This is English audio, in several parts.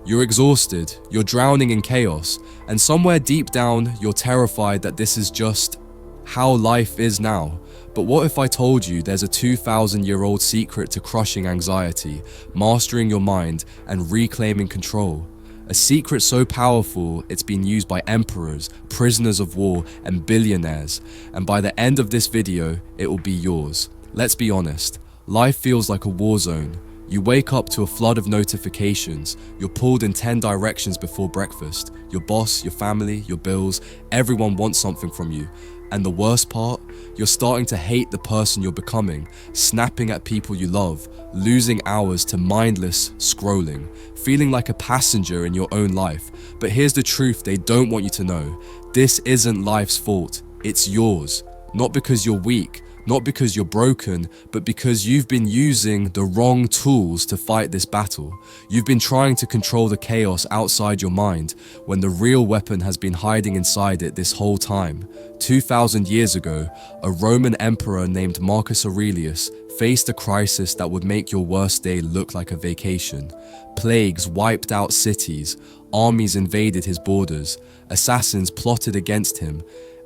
You're exhausted, you're drowning in chaos, and somewhere deep down, you're terrified that this is just how life is now. But what if I told you there's a 2,000-year-old secret to crushing anxiety, mastering your mind, and reclaiming control? A secret so powerful, it's been used by emperors, prisoners of war, and billionaires. And by the end of this video, it will be yours. Let's be honest, life feels like a war zone. You wake up to a flood of notifications, you're pulled in 10 directions before breakfast. Your boss, your family, your bills, everyone wants something from you. And the worst part, you're starting to hate the person you're becoming, snapping at people you love, losing hours to mindless scrolling, feeling like a passenger in your own life. But here's the truth they don't want you to know. This isn't life's fault, it's yours. Not because you're weak, not because you're broken, but because you've been using the wrong tools to fight this battle. You've been trying to control the chaos outside your mind, when the real weapon has been hiding inside it this whole time. 2,000 years ago, a Roman emperor named Marcus Aurelius faced a crisis that would make your worst day look like a vacation. Plagues wiped out cities, armies invaded his borders, assassins plotted against him,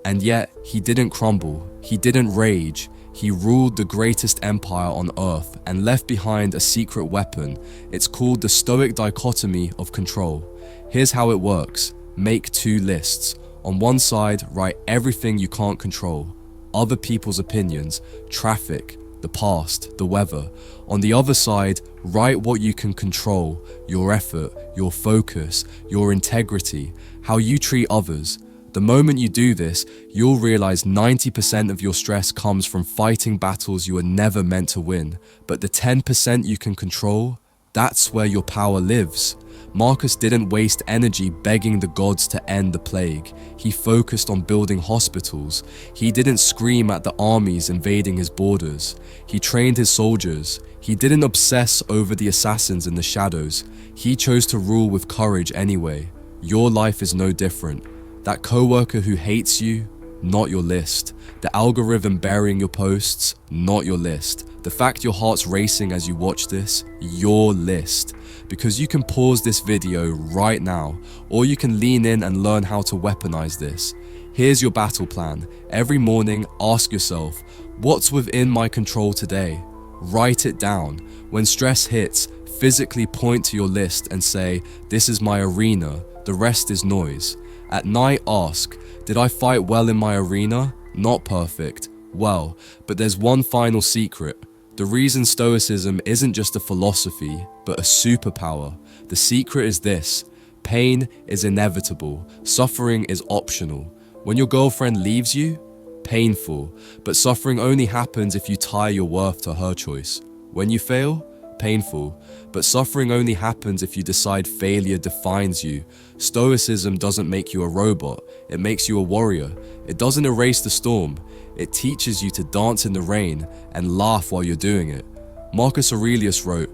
and yet he didn't crumble, he didn't rage. He ruled the greatest empire on earth and left behind a secret weapon. It's called the Stoic Dichotomy of Control. Here's how it works. Make 2 lists. On one side, write everything you can't control. Other people's opinions, traffic, the past, the weather. On the other side, write what you can control. Your effort, your focus, your integrity, how you treat others. The moment you do this, you'll realize 90% of your stress comes from fighting battles you were never meant to win. But the 10% you can control, that's where your power lives. Marcus didn't waste energy begging the gods to end the plague. He focused on building hospitals. He didn't scream at the armies invading his borders. He trained his soldiers. He didn't obsess over the assassins in the shadows. He chose to rule with courage anyway. Your life is no different. That coworker who hates you, not your list. The algorithm burying your posts, not your list. The fact your heart's racing as you watch this, your list. Because you can pause this video right now, or you can lean in and learn how to weaponize this. Here's your battle plan. Every morning, ask yourself, what's within my control today? Write it down. When stress hits, physically point to your list and say, this is my arena, the rest is noise. At night, ask, did I fight well in my arena? Not perfect. Well, but there's one final secret. The reason Stoicism isn't just a philosophy, but a superpower. The secret is this: pain is inevitable, suffering is optional. When your girlfriend leaves you, painful, but suffering only happens if you tie your worth to her choice. When you fail, painful, but suffering only happens if you decide failure defines you. Stoicism doesn't make you a robot, it makes you a warrior. It doesn't erase the storm, it teaches you to dance in the rain and laugh while you're doing it. Marcus Aurelius wrote,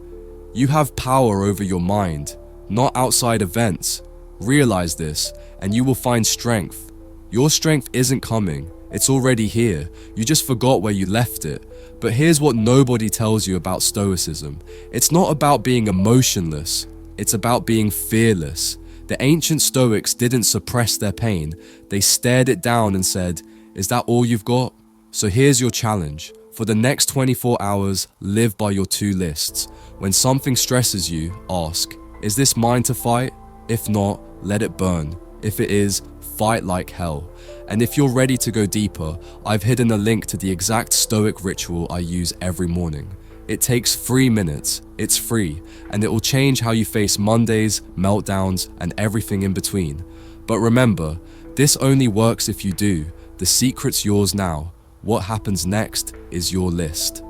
"You have power over your mind, not outside events. Realize this, and you will find strength. Your strength isn't coming, it's already here. You just forgot where you left it." But here's what nobody tells you about Stoicism. It's not about being emotionless, it's about being fearless. The ancient Stoics didn't suppress their pain, they stared it down and said, "Is that all you've got?" So here's your challenge. For the next 24 hours, live by your 2 lists. When something stresses you, ask, is this mine to fight? If not, let it burn. If it is, fight like hell. And if you're ready to go deeper, I've hidden a link to the exact Stoic ritual I use every morning. It takes 3 minutes, it's free, and it will change how you face Mondays, meltdowns, and everything in between. But remember, this only works if you do. The secret's yours now. What happens next is your list.